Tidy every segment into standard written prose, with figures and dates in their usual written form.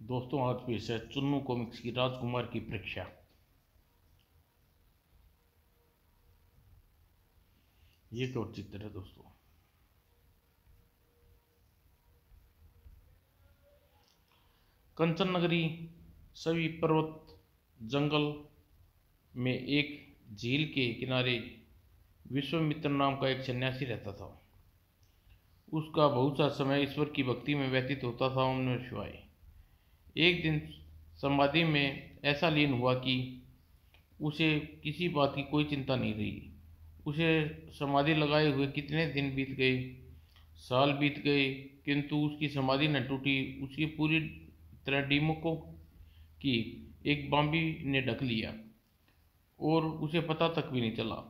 दोस्तों, आज पेश है चुन्नू कॉमिक्स की राजकुमार की परीक्षा। ये क्या चित्र है दोस्तों। कंचन नगरी सभी पर्वत जंगल में एक झील के किनारे विश्वामित्र नाम का एक सन्यासी रहता था। उसका बहुत सा समय ईश्वर की भक्ति में व्यतीत होता था। ओम नमः शिवाय। एक दिन समाधि में ऐसा लीन हुआ कि उसे किसी बात की कोई चिंता नहीं रही। उसे समाधि लगाए हुए कितने दिन बीत गए, साल बीत गए, किंतु उसकी समाधि न टूटी। उसकी पूरी तरह डीमकों की एक बाम्बी ने ढक लिया और उसे पता तक भी नहीं चला।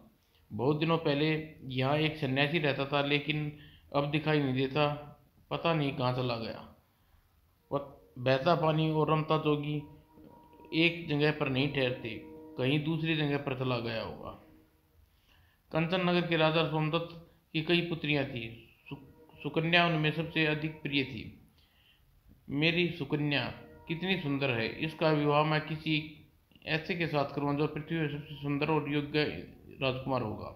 बहुत दिनों पहले यहाँ एक सन्यासी रहता था, लेकिन अब दिखाई नहीं देता। पता नहीं कहाँ चला गया। बहता पानी और रमता जोगी एक जगह पर नहीं ठहरते, कहीं दूसरी जगह पर चला गया होगा। कंचन नगर के राजा सोमदत्त की कई पुत्रियां थीं। सुकन्या उनमें सबसे अधिक प्रिय थी। मेरी सुकन्या कितनी सुंदर है, इसका विवाह मैं किसी ऐसे के साथ करूँगा जो पृथ्वी में सबसे सुंदर और योग्य राजकुमार होगा।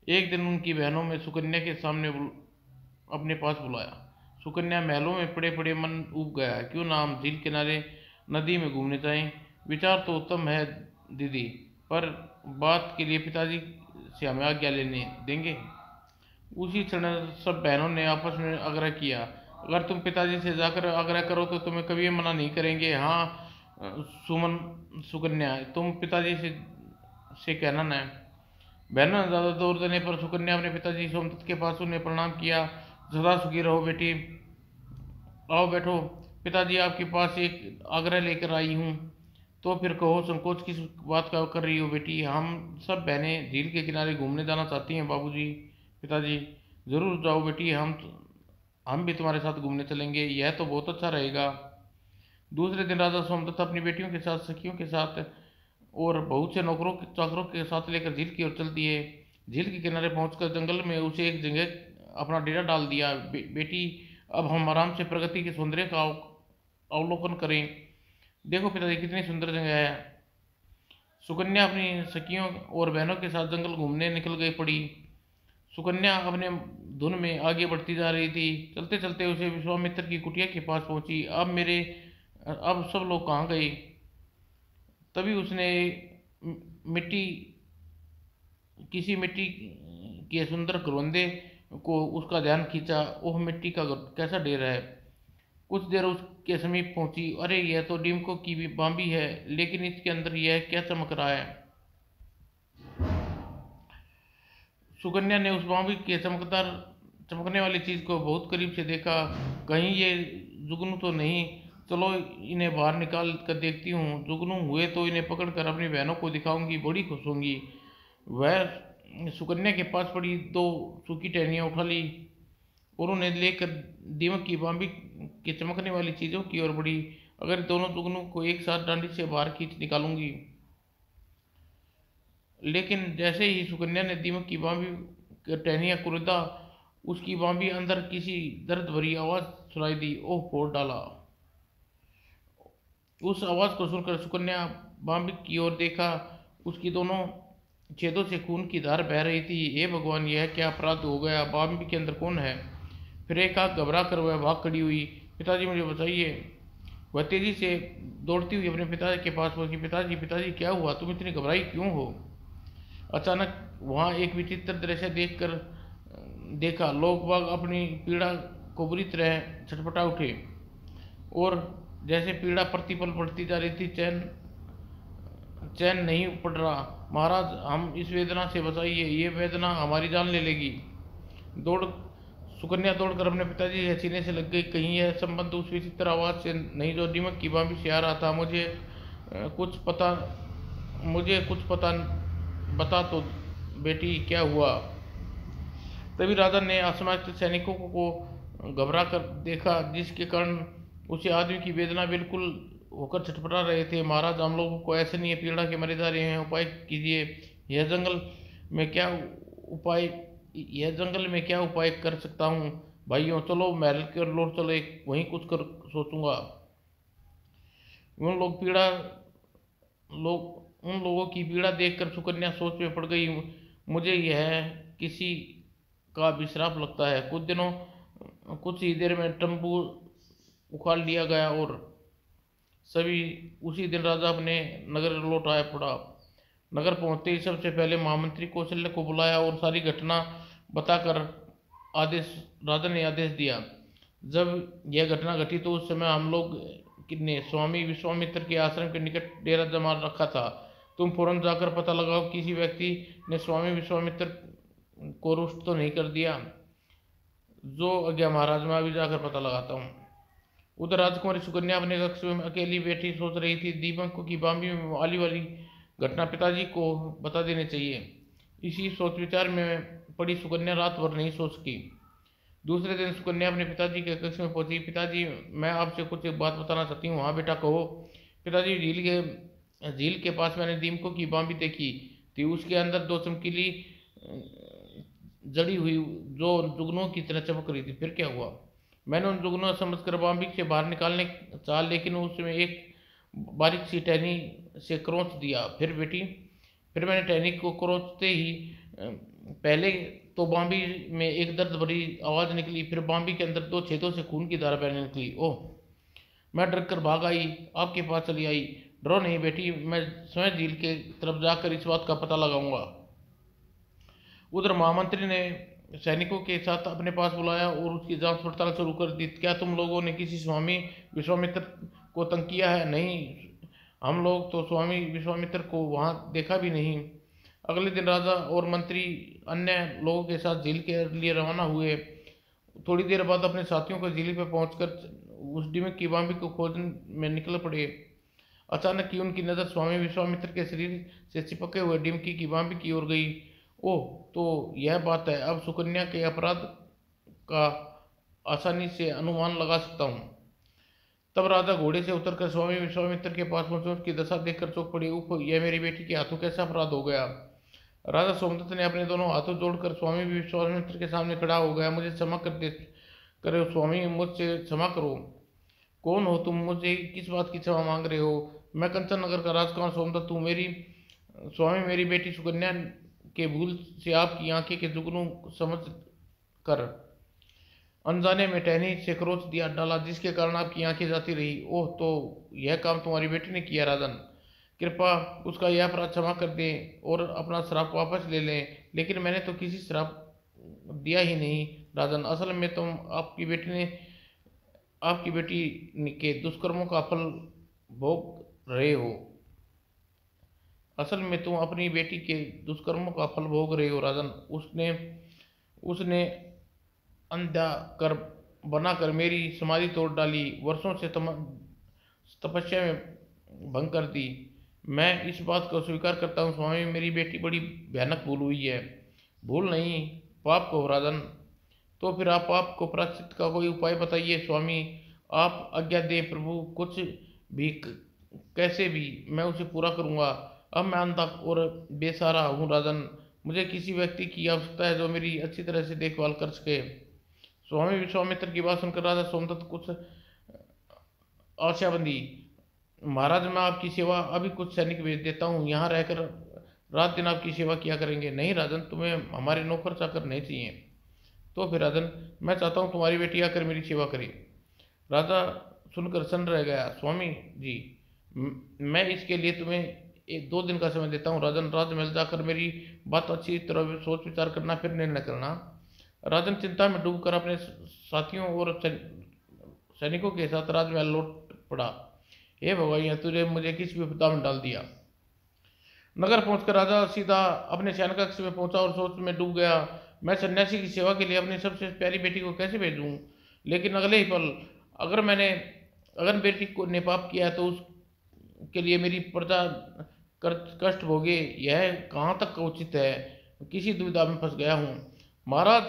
एक दिन उनकी बहनों में सुकन्या के सामने अपने पास बुलाया। सुकन्या महलों में पड़े पड़े मन उब गया। क्यों ना हम झील किनारे नदी में घूमने जाएं। विचार तो उत्तम है दीदी, पर बात के लिए पिताजी से हमें आज्ञा लेने देंगे। उसी क्षण सब बहनों ने आपस में आग्रह किया, अगर तुम पिताजी से जाकर आग्रह करो तो तुम्हें कभी मना नहीं करेंगे। हाँ सुमन, सुकन्या, तुम पिताजी से कहना न। बहनों ने ज़्यादा जोर देने पर सुकन्या अपने पिताजी सोमदत्त के पास उन्हें प्रणाम किया। सदा सुखी रहो बेटी, आओ बैठो। पिताजी आपके पास एक आग्रह लेकर आई हूँ। तो फिर कहो, संकोच किस बात का कर रही हो बेटी। हम सब बहनें झील के किनारे घूमने जाना चाहती हैं बाबूजी। पिताजी, जरूर जाओ बेटी, हम भी तुम्हारे साथ घूमने चलेंगे, यह तो बहुत अच्छा रहेगा। दूसरे दिन राजा सोमदत्त अपनी बेटियों के साथ, सखियों के साथ और बहुत से नौकरों चाकरों के साथ लेकर झील की ओर चल दिए। झील के किनारे पहुंचकर जंगल में उसे एक जगह अपना डेरा डाल दिया। बेटी, अब हम आराम से प्रगति के सौंदर्य का अवलोकन करें। देखो पिताजी, कितनी सुंदर जगह है। सुकन्या अपनी सखियों और बहनों के साथ जंगल घूमने निकल गई पड़ी। सुकन्या अपने धुन में आगे बढ़ती जा रही थी। चलते चलते उसे विश्वामित्र की कुटिया के पास पहुंची। अब सब लोग कहाँ गए। तभी उसने मिट्टी किसी मिट्टी के सुंदर करवंदे को उसका ध्यान खींचा। ओह, मिट्टी का कैसा ढेर है। कुछ देर उसके समीप पहुंची। अरे, यह तो डीमको की भी बाम्बी है, लेकिन इसके अंदर यह क्या चमक रहा है। सुकन्या ने उस बाम्बी के चमकने वाली चीज को बहुत करीब से देखा। कहीं ये जुगनू तो नहीं। चलो इन्हें बाहर निकाल कर देखती हूँ। जुगनू हुए तो इन्हें पकड़कर अपनी बहनों को दिखाऊंगी, बड़ी खुश होंगी। वह सुकन्या के पास पड़ी दो सूखी टहनियाँ उठा ली और उन्हें लेकर दीमक की बाम्बी के चमकने वाली चीज़ों की ओर बढ़ी। अगर दोनों जुगनू को एक साथ डांडी से बाहर खींच निकालूंगी। लेकिन जैसे ही सुकन्या ने दीमक की बाम्बी टहनियाँ कुरेदा, उसकी बाम्बी अंदर किसी दर्द भरी आवाज़ सुनाई दी। ओह, फोड़ डाला। उस आवाज़ को सुनकर सुकन्या बाम्बी की ओर देखा। उसकी दोनों छेदों से खून की धार बह रही थी। हे भगवान, यह क्या अपराध हो गया। बाम्बी के अंदर कौन है। फिर एक आग घबरा कर वह भाग खड़ी हुई। पिताजी, मुझे बताइए। वह तेजी से दौड़ती हुई अपने पिताजी के पास पहुंची। पिताजी, पिताजी, क्या हुआ, तुम इतनी घबराई क्यों हो। अचानक वहां एक विचित्र दृश्य देखा। लोग बाग अपनी पीड़ा को बुरी तरह छटपटा उठे और जैसे पीड़ा प्रतिपल बढ़ती जा रही थी। चैन चैन नहीं पड़ रहा। महाराज, हम इस वेदना से बचाइए, ये वेदना हमारी जान ले लेगी। दौड़ सुकन्या दौड़कर अपने पिताजी के सीने से लग गई। कहीं यह संबंध उस विचित्र आवाज़ से नहीं जो दीमक की बाम्बी से आ रहा था। मुझे कुछ पता बता तो बेटी, क्या हुआ। तभी राजा ने आसमानित सैनिकों को घबरा कर देखा, जिसके कारण उसे आदमी की वेदना बिल्कुल होकर छटपटा रहे थे। महाराज, हम लोगों को ऐसे नहीं पीड़ा के मरे जा रहे हैं, उपाय कीजिए। यह जंगल में क्या उपाय यह जंगल में क्या उपाय कर सकता हूँ। भाइयों, चलो महल की ओर लौट चले, वहीं कुछ कर सोचूंगा। उन लोग पीड़ा लोग उन लोगों की पीड़ा देखकर सुकन्या सोच में पड़ गई। मुझे यह किसी का भी श्राप लगता है। कुछ ही देर में तंबू उखाड़ लिया गया और सभी उसी दिन राजा अपने नगर लौट आया पड़ा। नगर पहुंचते ही सबसे पहले महामंत्री कौशल्य को बुलाया और सारी घटना बताकर आदेश राजा ने आदेश दिया। जब यह घटना घटी तो उस समय हम लोग ने स्वामी विश्वामित्र के आश्रम के निकट डेरा जमा रखा था। तुम फौरन जाकर पता लगाओ किसी व्यक्ति ने स्वामी विश्वामित्र को रुष्ट तो नहीं कर दिया। जो आज्ञा महाराज, मैं अभी जाकर पता लगाता हूँ। उधर राजकुमारी सुकन्या अपने कक्ष में अकेली बैठी सोच रही थी। दीपक की बामी में आली वाली घटना पिताजी को बता देनी चाहिए। इसी सोच विचार में पड़ी सुकन्या रात भर नहीं सो सकी। दूसरे दिन सुकन्या अपने पिताजी के कक्ष में पहुंची। पिताजी, मैं आपसे कुछ एक बात बताना चाहती हूँ। हाँ बेटा, कहो। पिताजी, झील के पास मैंने दीपकों की बामी देखी थी। उसके अंदर दो चमकीली जड़ी हुई जो जुगनों की तरह चमक रही थी। फिर क्या हुआ? मैंने उन जुगनों समझकर बामी से बाहर निकालने चाहा, लेकिन उसमें एक बारीक सी टहनी से क्रोच दिया। फिर बेटी, फिर मैंने टहनी को क्रोचते ही पहले तो बाम्बी में एक दर्द भरी आवाज़ निकली, फिर बाम्बी के अंदर दो छेदों से खून की धारा बहने निकली। ओह! मैं डर कर भाग आई, आपके पास चली आई। डरो नहीं बेटी, मैं स्वयं झील के तरफ जाकर इस बात का पता लगाऊंगा। उधर महामंत्री ने सैनिकों के साथ अपने पास बुलाया और उसकी जांच पड़ताल शुरू कर दी। क्या तुम लोगों ने किसी स्वामी विश्वामित्र को तंग किया है? नहीं, हम लोग तो स्वामी विश्वामित्र को वहाँ देखा भी नहीं। अगले दिन राजा और मंत्री अन्य लोगों के साथ झील के लिए रवाना हुए। थोड़ी देर बाद अपने साथियों को झील पर पहुंचकर उस डिमक की बामी को खोजने में निकल पड़े। अचानक ही उनकी नज़र स्वामी विश्वामित्र के शरीर से चिपके हुए डिमकी की बामी की ओर गई। ओह, तो यह बात है। अब सुकन्या के अपराध का आसानी से अनुमान लगा सकता हूँ। तब राजा घोड़े से उतरकर स्वामी विश्वामित्र के पास पहुंचे। उसकी दशा देखकर चौंक पड़ी। उफ, यह मेरी बेटी के हाथों कैसा अपराध हो गया। राजा सोमदत्त ने अपने दोनों हाथों जोड़कर स्वामी विश्वामित्र के सामने खड़ा हो गया। मुझे क्षमा कर दे करो स्वामी, मुझसे क्षमा करो। कौन हो तुम? मुझे किस बात की क्षमा मांग रहे हो? मैं कंचन नगर का राजकुमार सोमदत्त हूँ। मेरी बेटी सुकन्या के भूल से आपकी आंखें के जुगनू समझ कर अनजाने में टहनी से क्रोच दिया डाला, जिसके कारण आपकी आंखें जाती रही। ओह, तो यह काम तुम्हारी बेटी ने किया। राजन, कृपा उसका यह अपराध क्षमा कर दें और अपना श्राप वापस ले लें। लेकिन मैंने तो किसी श्राप दिया ही नहीं राजन। असल में तुम आपकी बेटी के दुष्कर्मों का फल भोग रहे हो। असल में तुम अपनी बेटी के दुष्कर्मों का फल भोग रहे हो राजन। उसने उसने अंधा कर बनाकर मेरी समाधि तोड़ डाली, वर्षों से तपस्या में भंग कर दी। मैं इस बात को स्वीकार करता हूँ स्वामी, मेरी बेटी बड़ी भयानक भूल हुई है। भूल नहीं, पाप को राजन। तो फिर आप पाप को प्रायश्चित का कोई उपाय बताइए स्वामी। आप आज्ञा दे प्रभु, कुछ भी कैसे भी मैं उसे पूरा करूँगा। अब मैं अंधा और बेसहारा हूँ राजन। मुझे किसी व्यक्ति की आवश्यकता है जो मेरी अच्छी तरह से देखभाल कर सके। स्वामी विश्वामित्र की बात सुनकर राजा सोमदत्त कुछ आशाबंदी। महाराज, मैं आपकी सेवा अभी कुछ सैनिक भेज देता हूँ, यहाँ रहकर रात दिन आपकी सेवा किया करेंगे। नहीं राजन, तुम्हें हमारे नौकर चाकर नहीं चाहिए। तो फिर राजन, मैं चाहता हूँ तुम्हारी बेटी आकर मेरी सेवा करे। राजा सुनकर सन्न रह गया। स्वामी जी, मैं इसके लिए तुम्हें 1-2 दिन का समय देता हूँ राजन। राजमहल जाकर मेरी बात अच्छी तरह सोच विचार करना, फिर निर्णय करना। राजन चिंता में डूबकर अपने साथियों और सैनिकों के साथ राजमहल लौट पड़ा। हे भगवान, तुझे मुझे किस विपदा में डाल दिया। नगर पहुंचकर राजा सीधा अपने शयन कक्ष में पहुंचा और सोच में डूब गया। मैं सन्यासी की सेवा के लिए अपनी सबसे प्यारी बेटी को कैसे भेजूं? लेकिन अगले ही पल अगर बेटी को ने पाप किया है तो उसके लिए मेरी प्रजा कष्ट भोगे, यह कहाँ तक उचित है। किसी दुविधा में फंस गया हूँ महाराज।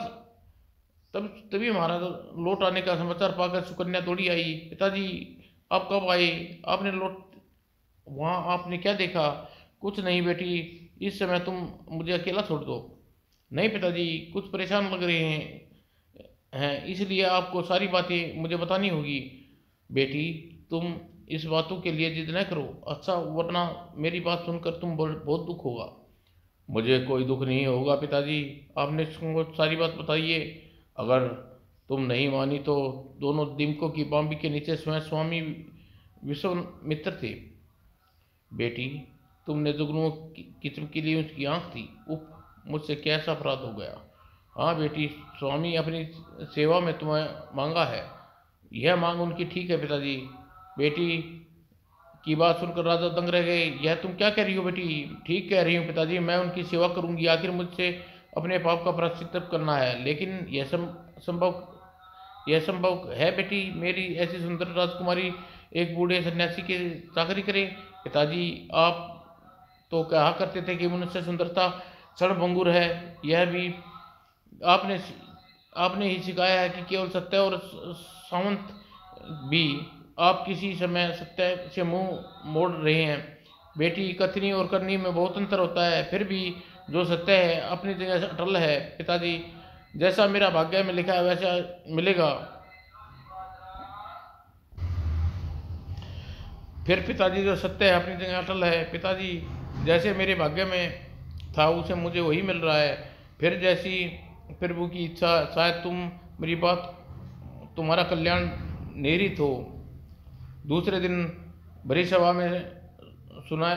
तभी महाराज लौट आने का समाचार पाकर सुकन्या दौड़ी आई। पिताजी, आप कब आए? वहाँ आपने क्या देखा? कुछ नहीं बेटी, इस समय तुम मुझे अकेला छोड़ दो। नहीं पिताजी, कुछ परेशान लग रहे हैं इसलिए आपको सारी बातें मुझे बतानी होगी। बेटी, तुम इस बातों के लिए जिद न करो, अच्छा, वरना मेरी बात सुनकर तुम बहुत दुख होगा। मुझे कोई दुख नहीं होगा पिताजी, आपने तुमको सारी बात बताई है। अगर तुम नहीं मानी तो दोनों दीमकों की बांबी के नीचे स्वयं स्वामी विश्वामित्र थे। बेटी, तुमने जुगनुओं की चमकीली उसकी आंख थी, उप, मुझसे कैसा अपराध हो गया। हाँ बेटी, स्वामी अपनी सेवा में तुम्हें मांगा है, यह मांग उनकी ठीक है पिताजी। बेटी की बात सुनकर राजा दंग रह गए। यह तुम क्या कह रही हो बेटी? ठीक कह रही हूँ पिताजी, मैं उनकी सेवा करूंगी, आखिर मुझसे अपने पाप का प्रायश्चित करना है। लेकिन यह संभव है बेटी? मेरी ऐसी सुंदर राजकुमारी एक बूढ़े सन्यासी की चाकरी करे? पिताजी, आप तो कहा करते थे कि मनुष्य सुंदरता क्षणभंगुर है। यह भी आपने आपने ही सिखाया है कि केवल सत्य और सामंत भी आप किसी समय सत्य से मुंह मोड़ रहे हैं। बेटी, कथनी और करनी में बहुत अंतर होता है, फिर भी जो सत्य है अपनी जगह से अटल है। पिताजी, जैसा मेरा भाग्य में लिखा है वैसा मिलेगा। फिर पिताजी, जो सत्य है अपनी जगह अटल है। पिताजी, जैसे मेरे भाग्य में था उसे मुझे वही मिल रहा है। फिर जैसी प्रभु की इच्छा, शायद तुम मेरी बात, तुम्हारा कल्याण निहित हो। दूसरे दिन भरी सभा में सुना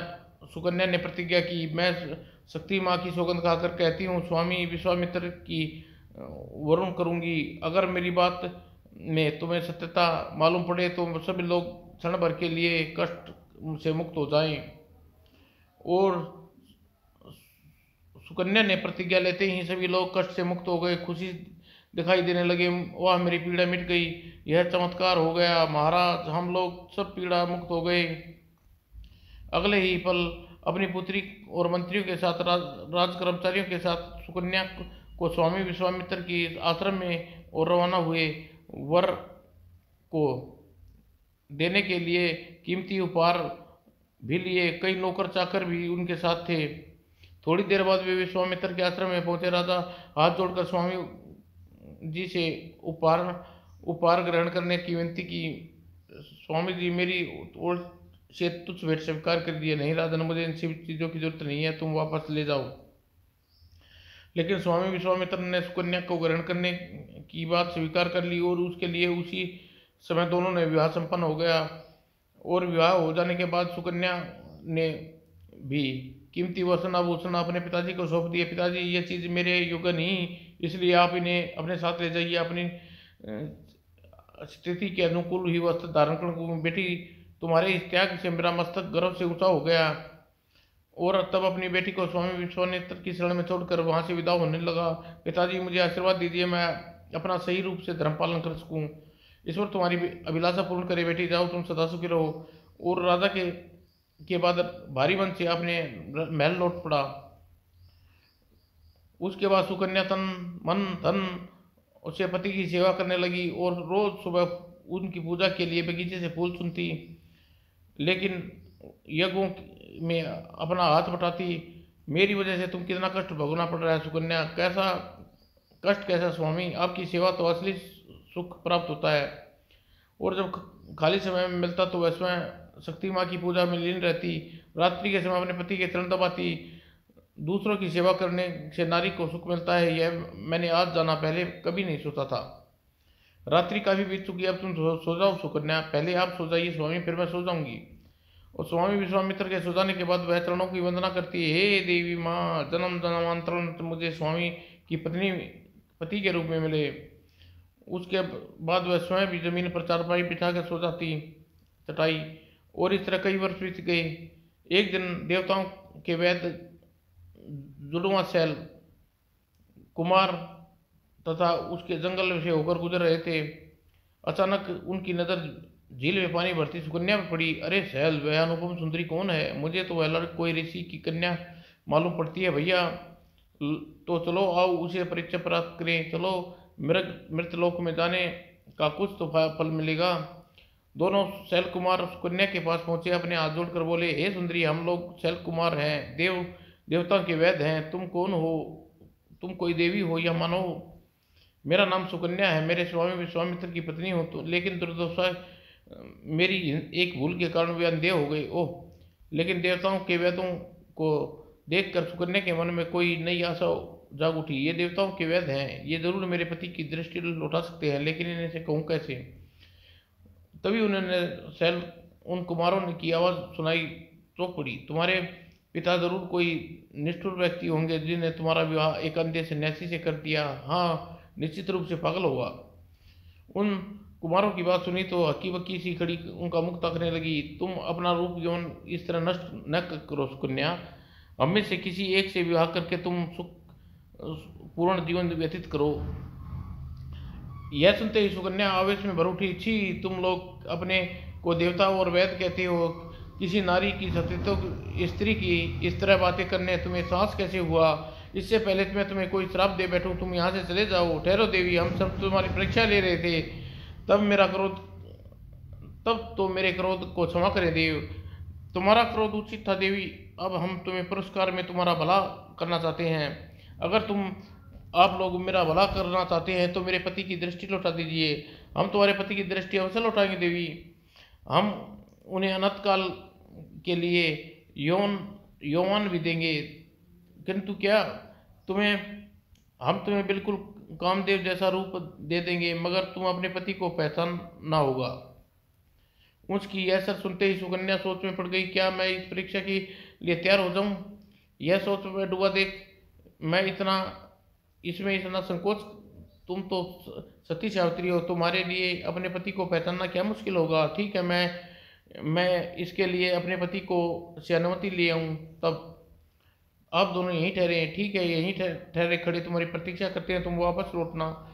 सुकन्या ने प्रतिज्ञा की, मैं शक्ति माँ की सौगंध खाकर कहती हूँ, स्वामी विश्वामित्र की वरुण करूँगी। अगर मेरी बात में तुम्हें सत्यता मालूम पड़े तो सभी लोग क्षण भर के लिए कष्ट से मुक्त हो जाएं। और सुकन्या ने प्रतिज्ञा लेते ही सभी लोग कष्ट से मुक्त हो गए, खुशी दिखाई देने लगे। वाह, मेरी पीड़ा मिट गई, यह चमत्कार हो गया महाराज, हम लोग सब पीड़ा मुक्त हो गए। अगले ही पल अपनी पुत्री और मंत्रियों के साथ राज कर्मचारियों के साथ सुकन्या को स्वामी विश्वामित्र की आश्रम में और रवाना हुए। वर को देने के लिए कीमती उपहार भी लिए, कई नौकर चाकर भी उनके साथ थे। थोड़ी देर बाद वे विश्वामित्र के आश्रम में पहुंचे। राजा हाथ जोड़कर स्वामी जी से उपहार ग्रहण करने की विनती की। स्वामी जी, मेरी ओर से तुच्छ भेंट स्वीकार कर दिए। नहीं राजन, मुझे इन सभी चीज़ों की जरूरत नहीं है, तुम वापस ले जाओ। लेकिन स्वामी विश्वामित्र ने सुकन्या को ग्रहण करने की बात स्वीकार कर ली और उसके लिए उसी समय दोनों ने विवाह संपन्न हो गया। और विवाह हो जाने के बाद सुकन्या ने भी कीमती वसन आभूषण अपने पिताजी को सौंप दिए। पिताजी, ये चीज़ मेरे योग्य नहीं, इसलिए आप इन्हें अपने साथ ले जाइए, अपनी स्थिति के अनुकूल ही वस्त्र धारण करूँ। बेटी, तुम्हारे इस त्याग से मेरा मस्तक गर्व से ऊंचा हो गया। और तब अपनी बेटी को स्वामी विश्वामित्र की शरण में छोड़कर वहां से विदा होने लगा। पिताजी, मुझे आशीर्वाद दीजिए, मैं अपना सही रूप से धर्म पालन कर सकूं। ईश्वर तुम्हारी अभिलाषा पूर्ण करे। बेटी जाओ, तुम सदा सुखी रहो। और राजा के बाद भारी मन से अपने महल लौट पड़ा। उसके बाद सुकन्या तन मन धन उसके पति की सेवा करने लगी और रोज सुबह उनकी पूजा के लिए बगीचे से फूल चुनती, लेकिन यज्ञों में अपना हाथ बटाती। मेरी वजह से तुम कितना कष्ट भोगना पड़ रहा है सुकन्या। कैसा कष्ट? कैसा स्वामी, आपकी सेवा तो असली सुख प्राप्त होता है। और जब खाली समय में मिलता तो वह स्वयं शक्ति माँ की पूजा में लीन रहती। रात्रि के समय अपने पति के चरण दबाती। दूसरों की सेवा करने से नारी को सुख मिलता है, यह मैंने आज जाना, पहले कभी नहीं सोचा था। रात्रि काफी बीत चुकी, अब तुम सो जाओ सुकन्या। पहले आप सो जाइए स्वामी, फिर मैं सो जाऊंगी। और स्वामी विश्वामित्र के सो जाने के बाद वह चरणों की वंदना करती है। हे देवी माँ, जन्म जन्मांतरण मुझे स्वामी की पति के रूप में मिले। उसके बाद वह स्वयं भी जमीन पर चारपाई बिछा कर सो जाती चटाई। और इस तरह कई वर्ष बीत गए। एक दिन देवताओं के वैद्य जुड़वा सैल कुमार तथा उसके जंगल से होकर गुजर रहे थे। अचानक उनकी नज़र झील में पानी भरती सुकन्या पर पड़ी। अरे सैल, वह अनुपम सुंदरी कौन है? मुझे तो वह लड़की कोई ऋषि की कन्या मालूम पड़ती है भैया। तो चलो आओ, उसे परीक्षा प्राप्त करें। चलो, मृतलोक में जाने का कुछ तो फल मिलेगा। दोनों शैल कुमार सुकन्या के पास पहुंचे, अपने हाथ जोड़कर बोले, हे सुंदरी, हम लोग शैल कुमार हैं, देवताओं के वैद्य हैं। तुम कौन हो? तुम कोई देवी हो या मानव? मेरा नाम सुकन्या है, मेरे स्वामी विश्वामित्र की पत्नी हो। तो लेकिन दुर्दशा मेरी एक भूल के कारण वे अंधे हो गए। ओह! लेकिन देवताओं के वेदों को देखकर सुकन्या के मन में कोई नई आशा जाग उठी। ये देवताओं के वेद हैं, ये जरूर मेरे पति की दृष्टि लौटा सकते हैं, लेकिन इन्हें से कहूँ कैसे? तभी उन्होंने सैल उन कुमारों ने की आवाज़ सुनाई, चौंक पड़ी। तुम्हारे पिता जरूर कोई निष्ठुर व्यक्ति होंगे जिन्हें तुम्हारा विवाह एक अंधे सन्यासी से कर दिया। हाँ, निश्चित रूप से पागल होगा। उन कुमारों की बात सुनी तो हक्की बक्की सी खड़ी उनका मुख ताकने लगी। तुम अपना रूप यौवन इस तरह नष्ट न करो सुकन्या। हम में से किसी एक से विवाह करके तुम सुख पूर्ण जीवन व्यतीत करो। यह सुनते ही सुकन्या आवेश में भर उठी। छी, तुम लोग अपने को देवता और वैद कहते हो, किसी नारी की सतीत्व स्त्री की इस तरह बातें करने तुम्हें साहस कैसे हुआ? इससे पहले मैं तुम्हें कोई श्राप दे बैठूं, तुम यहाँ से चले जाओ। ठहरो देवी, हम सब तुम्हारी परीक्षा ले रहे थे। तब मेरा क्रोध तब तो मेरे क्रोध को क्षमा करें देव। तुम्हारा क्रोध उचित था देवी। अब हम तुम्हें पुरस्कार में तुम्हारा भला करना चाहते हैं। अगर आप लोग मेरा भला करना चाहते हैं तो मेरे पति की दृष्टि लौटा दीजिए। हम तुम्हारे पति की दृष्टि अवश्य लौटाएंगे देवी। हम उन्हें अनंत काल के लिए यौवन भी देंगे। किंतु क्या तुम्हें हम तुम्हें बिल्कुल कामदेव जैसा रूप दे देंगे, मगर तुम अपने पति को पहचानना होगा। उसकी यह सर सुनते ही सुकन्या सोच में पड़ गई। क्या मैं इस परीक्षा के लिए तैयार हो जाऊं? यह सोच में डूबा देख मैं इसमें इतना संकोच। तुम तो सती सावित्री हो, तुम्हारे लिए अपने पति को पहचानना क्या मुश्किल होगा। ठीक है, मैं इसके लिए अपने पति को से अनुमति ले आऊँ, तब आप दोनों यहीं ठहरे हैं। ठीक है, यहीं ठहरे खड़े तुम्हारी प्रतीक्षा करते हैं, तुम वापस लौटना।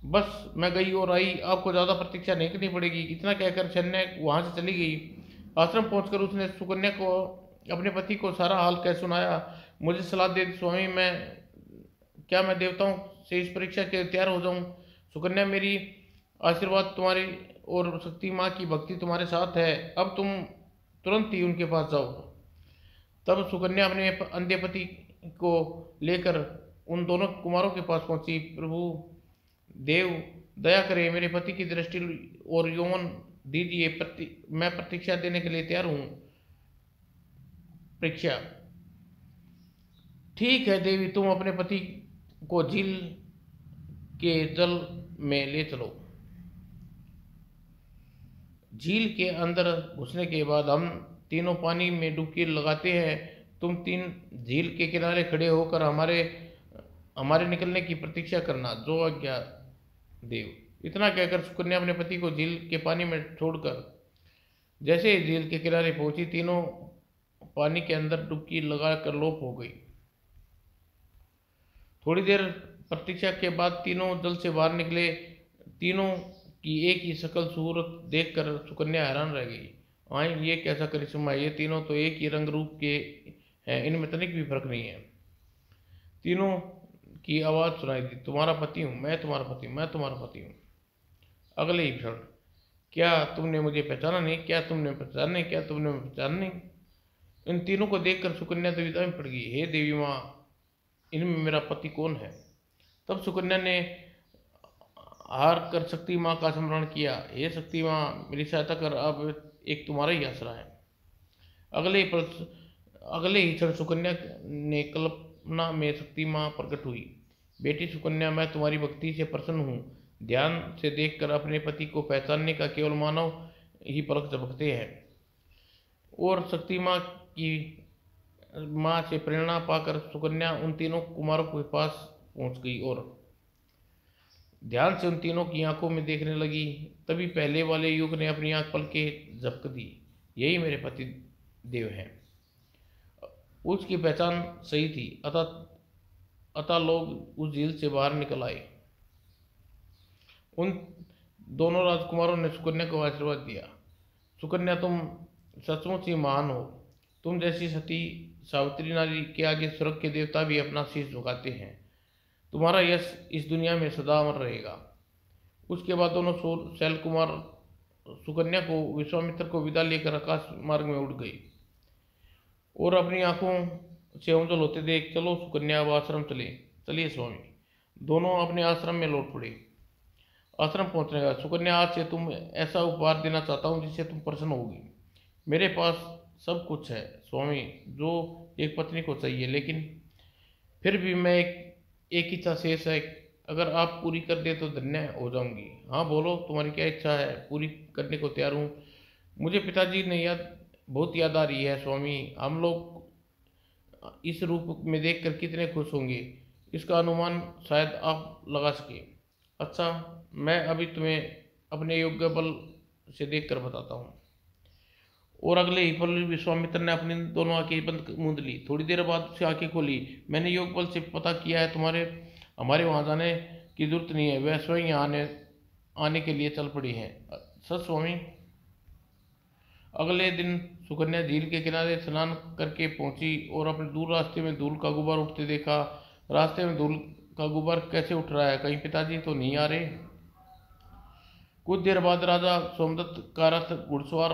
बस मैं गई और आई, आपको ज़्यादा प्रतीक्षा नहीं करनी पड़ेगी। इतना कहकर छन्या वहाँ से चली गई। आश्रम पहुंचकर उसने सुकन्या को अपने पति को सारा हाल कह सुनाया। मुझे सलाह दे स्वामी, मैं देवताओं से इस परीक्षा के लिए तैयार हो जाऊं? सुकन्या, मेरी आशीर्वाद तुम्हारी और शक्ति माँ की भक्ति तुम्हारे साथ है। अब तुम तुरंत ही उनके पास जाओ। तब सुकन्या अपने अंधे पति को लेकर उन दोनों कुमारों के पास पहुंची। प्रभु देव, दया करें, मेरे पति की दृष्टि और यौवन दीजिए। मैं प्रतीक्षा देने के लिए तैयार हूँ। परीक्षा। ठीक है देवी, तुम अपने पति को झील के जल में ले चलो। झील के अंदर घुसने के बाद हम तीनों पानी में डुबकी लगाते हैं। तुम तीन झील के किनारे खड़े होकर हमारे निकलने की प्रतीक्षा करना। जो आज्ञा देव। इतना कहकर सुकन्या अपने पति को झील के पानी में छोड़कर जैसे ही झील के किनारे पहुंची, तीनों पानी के अंदर डुबकी लगाकर लोप हो गई। थोड़ी देर प्रतीक्षा के बाद तीनों जल से बाहर निकले। तीनों की एक ही शकल सूरत देखकर सुकन्या हैरान रह गई। आई, ये कैसा करिश्मा! ये तीनों तो एक ही रंग रूप के हैं, इनमें तनिक भी फर्क नहीं है। तीनों की आवाज़ सुनाई दी, तुम्हारा पति हूँ मैं, तुम्हारा पति, मैं तुम्हारा पति हूँ। अगले ही क्षण, क्या तुमने मुझे पहचाना नहीं? क्या तुमने पहचाना नहीं? इन तीनों को देखकर सुकन्या दुविधा में पड़ गई। हे देवी माँ, इनमें मेरा पति कौन है? तब सुकन्या ने हार कर शक्ति माँ का स्मरण किया। हे शक्ति माँ, मेरी सहायता कर, अब एक तुम्हारा ही आसरा है। अगले ही क्षण सुकन्या ने कल्पना में शक्ति माँ प्रकट हुई। बेटी सुकन्या, मैं तुम्हारी भक्ति से प्रसन्न हूँ। ध्यान से देखकर अपने पति को पहचानने का केवल मानव ही पलक झपकते हैं। और शक्ति माँ से प्रेरणा पाकर सुकन्या उन तीनों कुमारों के पास पहुंच गई और ध्यान से उन तीनों की आंखों में देखने लगी। तभी पहले वाले युग ने अपनी आंख पलक के झपक दी। यही मेरे पति देव हैं। उसकी पहचान सही थी। अतः लोग उस झील से बाहर निकल आए। उन दोनों राजकुमारों ने सुकन्या को आशीर्वाद दिया। सुकन्या, तुम सचमुच ही महान हो। तुम जैसी सती सावित्री नारी के आगे स्वर्ग के देवता भी अपना शीश झुकाते हैं। तुम्हारा यश इस दुनिया में सदा अमर रहेगा। उसके बाद दोनों शैल कुमार सुकन्या को विश्वामित्र को विदा लेकर आकाश मार्ग में उड़ गई और अपनी आंखों से ओझल होते देख, चलो सुकन्या, अब आश्रम चलिए स्वामी। दोनों अपने आश्रम में लौट पड़े। आश्रम पहुंचने का। सुकन्या, आज से तुम ऐसा उपहार देना चाहता हूँ जिससे तुम प्रसन्न होगी। मेरे पास सब कुछ है स्वामी, जो एक पत्नी को चाहिए, लेकिन फिर भी मैं एक इच्छा शेष है। अगर आप पूरी कर दे तो धन्य हो जाऊंगी। हाँ बोलो, तुम्हारी क्या इच्छा है? पूरी करने को तैयार हूँ। मुझे पिताजी ने बहुत याद आ रही है स्वामी। हम लोग इस रूप में देखकर कितने खुश होंगे, इसका अनुमान शायद आप लगा सके। अच्छा, मैं अभी तुम्हें अपने योग्य बल से देखकर बताता हूँ। और अगले ही पल विश्वामित्र ने अपनी दोनों आंखें बंद मूंद ली। थोड़ी देर बाद उसे आंखें खोली। मैंने योग बल से पता किया है, तुम्हारे हमारे वहां जाने की जरूरत नहीं है, वह स्वयं यहाँ आने आने के लिए चल पड़ी हैं। सच स्वामी। अगले दिन सुकन्या झील के किनारे स्नान करके पहुंची और अपने दूर रास्ते में धूल का गुबार उठते देखा। रास्ते में धूल का गुबार कैसे उठ रहा है? कहीं पिताजी तो नहीं आ रहे? कुछ देर बाद राजा सोमदत्त का रथ घुड़सवार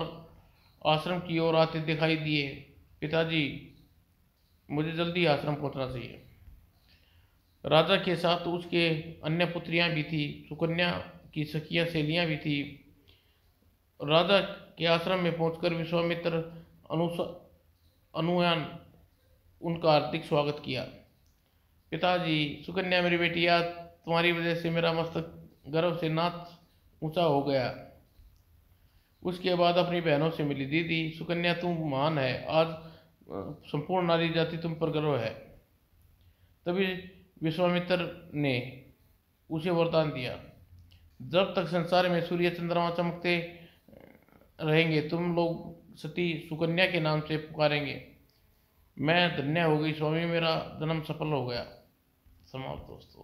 आश्रम की ओर आते दिखाई दिए। पिताजी, मुझे जल्दी आश्रम पहुंचना चाहिए। राजा के साथ उसके अन्य पुत्रियां भी थी, सुकन्या की सखियां सहेलियां भी थी। राजा के आश्रम में पहुंचकर विश्वामित्र अनुयान उनका हार्दिक स्वागत किया। पिताजी, सुकन्या मेरी बेटी, आज तुम्हारी वजह से मेरा मस्तक गर्व से नाच ऊंचा हो गया। उसके बाद अपनी बहनों से मिली। दीदी सुकन्या, तुम महान है। आज संपूर्ण नारी जाति तुम पर गर्व है। तभी विश्वामित्र ने उसे वरदान दिया, जब तक संसार में सूर्य चंद्रमा चमकते रहेंगे तुम लोग सती सुकन्या के नाम से पुकारेंगे। मैं धन्य हो गई स्वामी, मेरा जन्म सफल हो गया। समाप्त दोस्तों।